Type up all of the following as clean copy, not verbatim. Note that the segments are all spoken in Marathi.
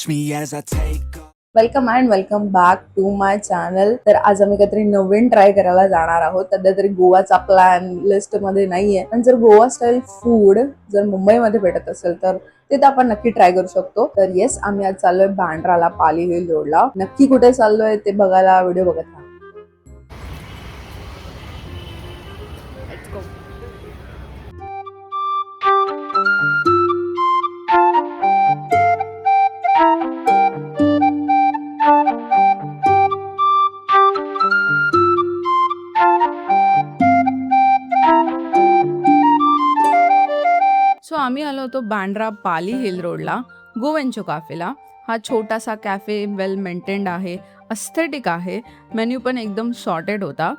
me as I take off. Welcome and welcome back to my channel. तर आज आम्ही काहीतरी नवीन ट्राय करायला जाणार आहोत. सध्या तरी गोवाचा प्लॅन लिस्ट मध्ये नाहीये, पण जर गोवा स्टाईल फूड जर मुंबईमध्ये भेटत असेल तर ते आपण नक्की ट्राय करू शकतो. तर येस, आम्ही आज चाललोय बँड्राला, पाली हिल रोडला. नक्की कुठे चाललोय ते बघायला व्हिडिओ बघत राहा. सो आम्ही आलो होतो बांद्रा पाली हिल रोडला गोवेंचो कॅफेला. हा छोटासा कॅफे वेल मेंटेन्ड आहे, अस्थेटिक आहे. मेन्यू पण एकदम सॉर्टेड होता.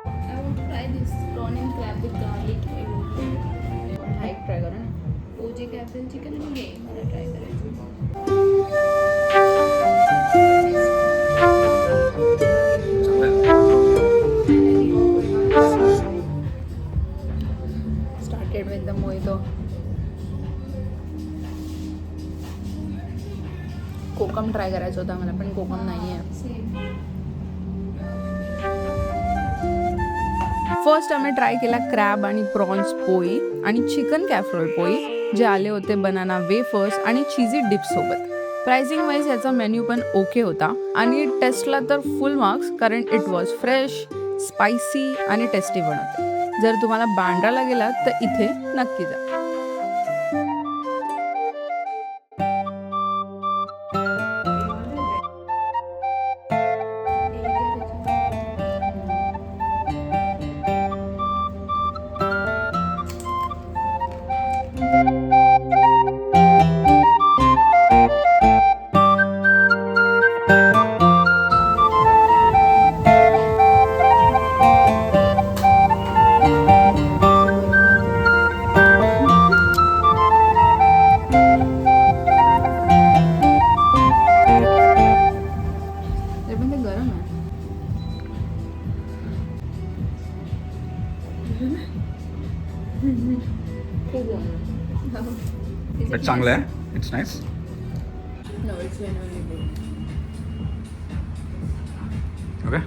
I want to try this prawn and crab with garlic. हा एक ट्राय करा ना. OJ Cafe chicken आणि हे मला ट्राय करायचं. Started with the mojito. Kokum try करायचं होता मला, पण कोकम नाही आहे. फर्स्ट आम्ही ट्राय केला क्रॅब आणि प्रॉन्स पोळी आणि चिकन कॅफरोल पोळी, जे आले होते बनाना वेफर्स आणि चीजी डिप सोबत. प्राइसिंग वाईज याचा मेन्यू पण ओके होता आणि टेस्टला तर फुल मार्क्स, कारण इट वॉज फ्रेश, स्पायसी आणि टेस्टी पण होते. जर तुम्हाला बांद्राला गेलात तर इथे नक्की जा. ते पण ते गरम आहे. बट चांगलं आहे. It's nice. No, it's genuinely good. Okay.